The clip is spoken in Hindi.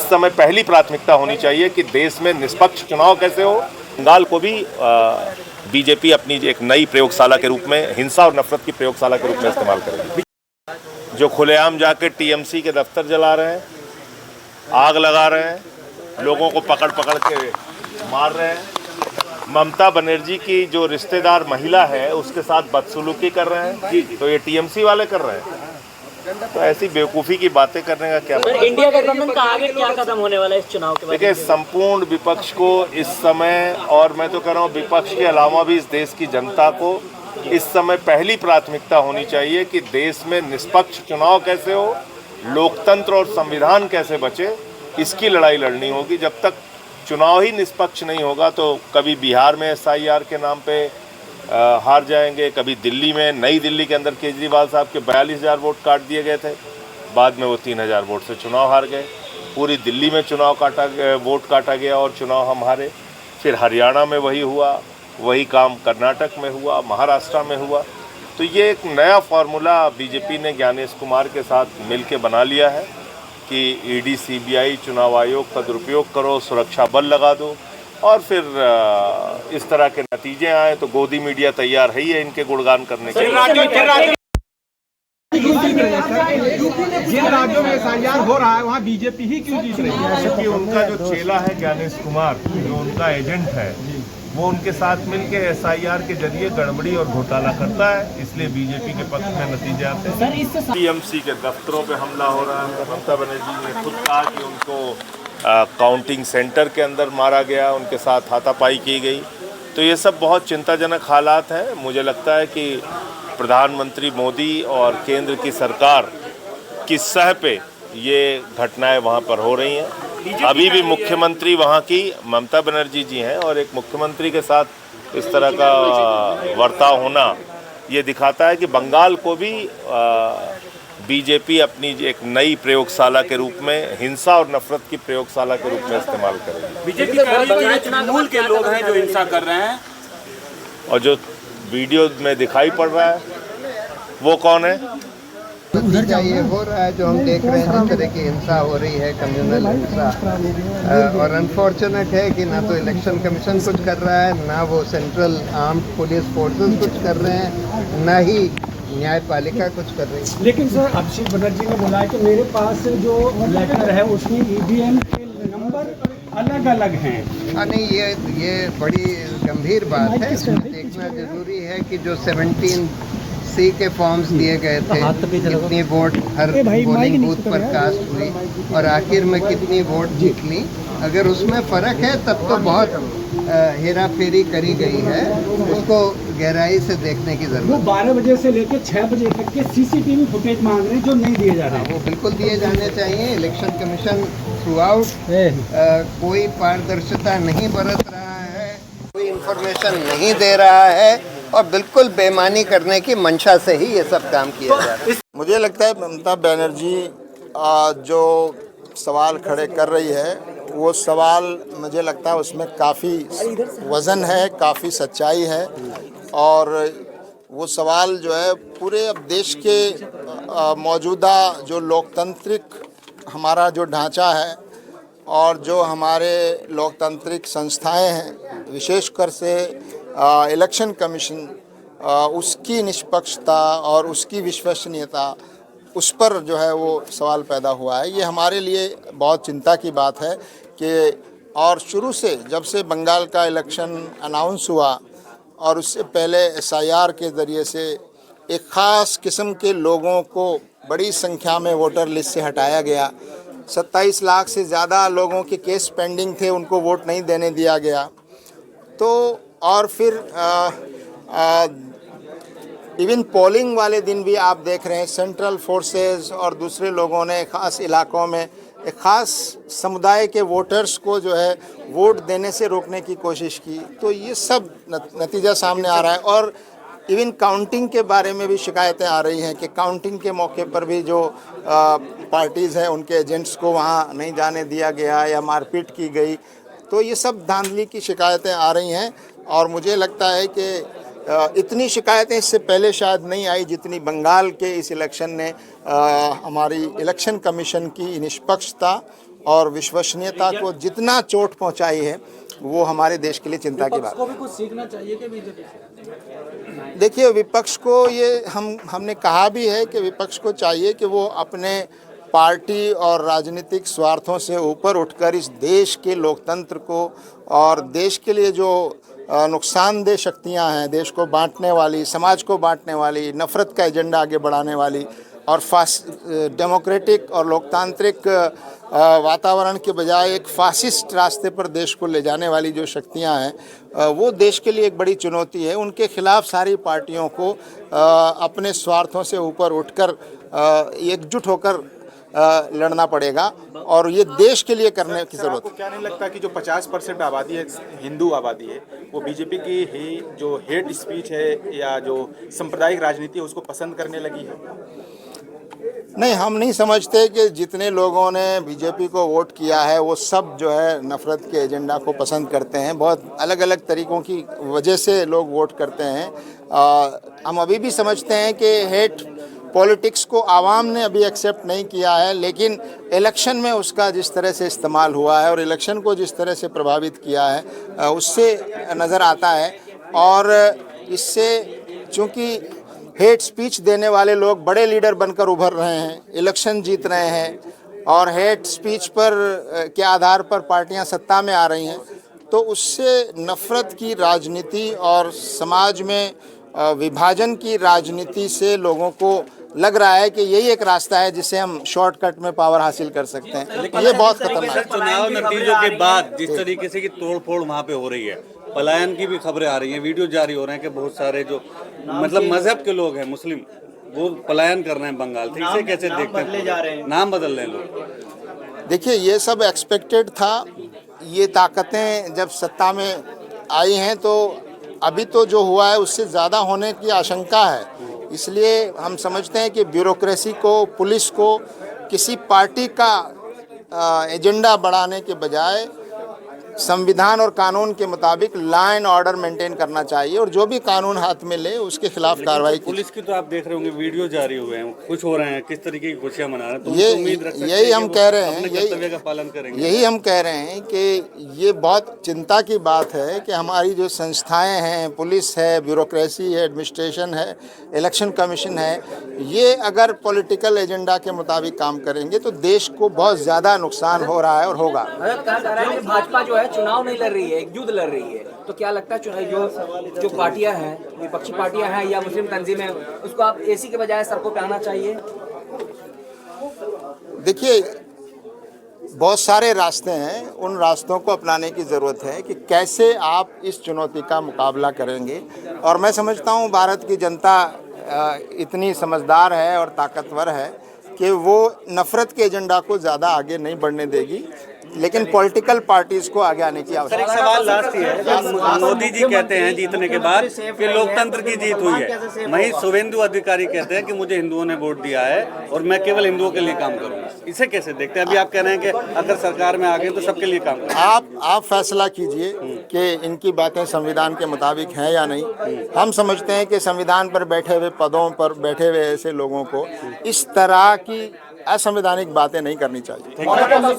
समय पहली प्राथमिकता होनी चाहिए कि देश में निष्पक्ष चुनाव कैसे हो। बंगाल को भी बीजेपी अपनी एक नई प्रयोगशाला के रूप में, हिंसा और नफरत की प्रयोगशाला के रूप में इस्तेमाल करेगी। जो खुलेआम जाके टीएमसी के दफ्तर जला रहे हैं, आग लगा रहे हैं, लोगों को पकड़ पकड़ के मार रहे हैं, ममता बनर्जी की जो रिश्तेदार महिला है उसके साथ बदसलूकी कर रहे हैं, तो ये टीएमसी वाले कर रहे हैं। तो ऐसी बेवकूफ़ी की बातें करने का क्या मतलब? इंडिया गठबंधन का आगे क्या कदम होने वाला है इस चुनाव के बाद? देखिए, संपूर्ण विपक्ष को इस समय, और मैं तो कह रहा हूँ विपक्ष के अलावा भी इस देश की जनता को इस समय पहली प्राथमिकता होनी चाहिए कि देश में निष्पक्ष चुनाव कैसे हो, लोकतंत्र और संविधान कैसे बचे, इसकी लड़ाई लड़नी होगी। जब तक चुनाव ही निष्पक्ष नहीं होगा तो कभी बिहार में एसआईआर के नाम पे हार जाएंगे, कभी दिल्ली में, नई दिल्ली के अंदर केजरीवाल साहब के 42,000 वोट काट दिए गए थे, बाद में वो 3,000 वोट से चुनाव हार गए। पूरी दिल्ली में वोट काटा गया और चुनाव हम हारे। फिर हरियाणा में वही हुआ, वही काम कर्नाटक में हुआ, महाराष्ट्र में हुआ। तो ये एक नया फार्मूला बीजेपी ने ज्ञानेश कुमार के साथ मिलके बना लिया है कि ईडी, सीबीआई, चुनाव आयोग का दुरुपयोग करो, सुरक्षा बल लगा दो, और फिर इस तरह के नतीजे आए तो गोदी मीडिया तैयार है ही है इनके गुणगान करने के लिए। जिन राज्यों में एसआईआर हो रहा है वहाँ बीजेपी ही क्यों जीत रही है? क्योंकि उनका जो चेला है ज्ञानेश कुमार, जो उनका एजेंट है, वो उनके साथ मिलके एसआईआर के जरिए गड़बड़ी और घोटाला करता है, इसलिए बीजेपी के पक्ष में नतीजे आते हैं। टीएमसी के दफ्तरों पे हमला हो रहा है। ममता बनर्जी ने खुद कहा कि उनको काउंटिंग सेंटर के अंदर मारा गया, उनके साथ हाथापाई की गई। तो ये सब बहुत चिंताजनक हालात हैं। मुझे लगता है कि प्रधानमंत्री मोदी और केंद्र की सरकार की सह पे ये घटनाएं वहाँ पर हो रही हैं। अभी भी मुख्यमंत्री वहाँ की ममता बनर्जी जी हैं, और एक मुख्यमंत्री के साथ इस तरह का बर्ताव होना ये दिखाता है कि बंगाल को भी बीजेपी अपनी एक नई प्रयोगशाला के रूप में, हिंसा और नफरत की प्रयोगशाला के रूप में इस्तेमाल करेगी। बीजेपी मूल के लोग हैं जो हिंसा कर रहे हैं, और जो वीडियो में दिखाई पड़ रहा है वो कौन है? नतीजा ये हो रहा है जो हम देख रहे हैं, जिस तरह की हिंसा हो रही है, कम्युनल हिंसा, और अनफॉर्चुनेट है कि ना तो इलेक्शन कमीशन कुछ कर रहा है, ना वो सेंट्रल आर्म्ड पुलिस फोर्सेस कुछ कर रहे हैं, ना ही न्यायपालिका कुछ कर रही है। लेकिन सर, अभिषेक बनर्जी ने बोला है कि मेरे पास जो लेटर है उसमें ईवीएम के नंबर अलग अलग हैं। नहीं, ये बड़ी गंभीर बात है। इसमें देखना जरूरी है कि जो 17C के फॉर्म्स दिए गए थे, कितनी वोट हर पोलिंग बूथ पर कास्ट हुई और आखिर में कितनी वोट निकली। अगर उसमें फ़र्क है तब तो बहुत हेरा फेरी करी गई है, उसको गहराई से देखने की जरूरत है। वो 12 बजे से लेकर 6 बजे तक के सीसीटीवी फुटेज मांग रहे हैं जो नहीं दिए जा रहे हैं। वो बिल्कुल दिए जाने चाहिए। इलेक्शन कमीशन थ्रू आउट कोई पारदर्शिता नहीं बरत रहा है, कोई इंफॉर्मेशन नहीं दे रहा है, और बिल्कुल बेईमानी करने की मंशा से ही ये सब काम किया जा रहा है। मुझे लगता है ममता बनर्जी जो सवाल खड़े कर रही है, वो सवाल मुझे लगता है उसमें काफ़ी वज़न है, काफ़ी सच्चाई है, और वो सवाल जो है पूरे अब देश के मौजूदा जो लोकतांत्रिक हमारा जो ढांचा है और जो हमारे लोकतांत्रिक संस्थाएं हैं, विशेषकर से इलेक्शन कमीशन, उसकी निष्पक्षता और उसकी विश्वसनीयता, उस पर जो है वो सवाल पैदा हुआ है। ये हमारे लिए बहुत चिंता की बात है कि और शुरू से जब से बंगाल का इलेक्शन अनाउंस हुआ और उससे पहले एसआईआर के ज़रिए से एक ख़ास किस्म के लोगों को बड़ी संख्या में वोटर लिस्ट से हटाया गया। 27 लाख से ज़्यादा लोगों के केस पेंडिंग थे, उनको वोट नहीं देने दिया गया। तो और फिर इवन पोलिंग वाले दिन भी आप देख रहे हैं, सेंट्रल फोर्सेस और दूसरे लोगों ने ख़ास इलाकों में एक ख़ास समुदाय के वोटर्स को जो है वोट देने से रोकने की कोशिश की। तो ये सब नतीजा सामने आ रहा है। और इवन काउंटिंग के बारे में भी शिकायतें आ रही हैं कि काउंटिंग के मौके पर भी जो पार्टीज़ हैं उनके एजेंट्स को वहाँ नहीं जाने दिया गया या मारपीट की गई। तो ये सब धांधली की शिकायतें आ रही हैं, और मुझे लगता है कि इतनी शिकायतें इससे पहले शायद नहीं आई जितनी बंगाल के इस इलेक्शन ने हमारी इलेक्शन कमीशन की निष्पक्षता और विश्वसनीयता को जितना चोट पहुंचाई है, वो हमारे देश के लिए चिंता की बात है। भी कुछ सीखना चाहिए कि बीजेपी से? देखिए, विपक्ष को ये हमने कहा भी है कि विपक्ष को चाहिए कि वो अपने पार्टी और राजनीतिक स्वार्थों से ऊपर उठकर इस देश के लोकतंत्र को और देश के लिए जो नुकसानदेह शक्तियां हैं, देश को बांटने वाली, समाज को बांटने वाली, नफ़रत का एजेंडा आगे बढ़ाने वाली और डेमोक्रेटिक और लोकतांत्रिक वातावरण के बजाय एक फासिस्ट रास्ते पर देश को ले जाने वाली जो शक्तियां हैं, वो देश के लिए एक बड़ी चुनौती है। उनके खिलाफ सारी पार्टियों को अपने स्वार्थों से ऊपर उठकर एकजुट होकर लड़ना पड़ेगा और ये देश के लिए करने की जरूरत है। आपको क्या नहीं लगता कि जो 50% आबादी है, हिंदू आबादी है, वो बीजेपी की जो हेट स्पीच है या जो सांप्रदायिक राजनीति है उसको पसंद करने लगी है? नहीं, हम नहीं समझते कि जितने लोगों ने बीजेपी को वोट किया है वो सब जो है नफ़रत के एजेंडा को पसंद करते हैं। बहुत अलग अलग तरीक़ों की वजह से लोग वोट करते हैं। हम अभी भी समझते हैं कि हेट पॉलिटिक्स को आवाम ने अभी एक्सेप्ट नहीं किया है, लेकिन इलेक्शन में उसका जिस तरह से इस्तेमाल हुआ है और इलेक्शन को जिस तरह से प्रभावित किया है उससे नज़र आता है। और इससे चूँकि हेट स्पीच देने वाले लोग बड़े लीडर बनकर उभर रहे हैं, इलेक्शन जीत रहे हैं और हेट स्पीच पर के आधार पर पार्टियां सत्ता में आ रही हैं, तो उससे नफ़रत की राजनीति और समाज में विभाजन की राजनीति से लोगों को लग रहा है कि यही एक रास्ता है जिससे हम शॉर्टकट में पावर हासिल कर सकते हैं। ये बहुत खतरनाक है। चुनाव नतीजों के बाद जिस तरीके से की तोड़फोड़ वहाँ पे हो रही है, पलायन की भी खबरें आ रही हैं, वीडियो जारी हो रहे हैं कि बहुत सारे जो मतलब मजहब के लोग हैं, मुस्लिम, वो पलायन कर रहे हैं बंगाल से। इसे कैसे देखते हैं? नाम बदल रहे हैं लोग। देखिए, ये सब एक्सपेक्टेड था। ये ताकतें जब सत्ता में आई हैं तो अभी तो जो हुआ है उससे ज़्यादा होने की आशंका है। इसलिए हम समझते हैं कि ब्यूरोक्रेसी को, पुलिस को किसी पार्टी का एजेंडा बढ़ाने के बजाय संविधान और कानून के मुताबिक लॉ एंड ऑर्डर मेंटेन करना चाहिए और जो भी कानून हाथ में ले उसके खिलाफ कार्रवाई की। पुलिस की तो आप देख रहे होंगे वीडियो जारी हुए हैं, खुश हो रहे हैं, किस तरीके की खुशियां मना रहे हैं। तो यही हम कह रहे हैं, कर्तव्य का पालन करेंगे। यही हम कह रहे हैं कि ये बहुत चिंता की बात है कि हमारी जो संस्थाएं हैं, पुलिस है, ब्यूरोक्रेसी है, एडमिनिस्ट्रेशन है, इलेक्शन कमीशन है, ये अगर पॉलिटिकल एजेंडा के मुताबिक काम करेंगे तो देश को बहुत ज़्यादा नुकसान हो रहा है और होगा। भाजपा जो है चुनाव नहीं लड़ रही है, एक युद्ध लड़ रही है, तो क्या लगता है जो पार्टियां हैं, विपक्षी पार्टियां हैं या मुस्लिम तंजीमें, उसको आप एसी के बजाय सड़कों पे आना चाहिए? देखिए, बहुत सारे रास्ते हैं, उन रास्तों को अपनाने की ज़रूरत है कि कैसे आप इस चुनौती का मुकाबला करेंगे। और मैं समझता हूँ भारत की जनता इतनी समझदार है और ताकतवर है कि वो नफ़रत के एजेंडा को ज़्यादा आगे नहीं बढ़ने देगी, लेकिन पॉलिटिकल पार्टीज को आगे आने की आवश्यकता है। एक सवाल लास्ट ही है। मोदी जी कहते हैं जीतने के बाद कि लोकतंत्र की जीत हुई है, वहीं शुभेंदु अधिकारी कहते हैं कि मुझे हिंदुओं ने वोट दिया है और मैं केवल हिंदुओं के लिए काम करूंगा। इसे कैसे देखते हैं? अभी आप कह रहे हैं कि अगर सरकार में आ गए तो सबके लिए काम करेंगे। आप फैसला कीजिए कि इनकी बातें संविधान के मुताबिक हैं या नहीं। हम समझते हैं कि संविधान पर बैठे हुए पदों पर बैठे हुए ऐसे लोगों को इस तरह की असंवैधानिक बातें नहीं करनी चाहिए।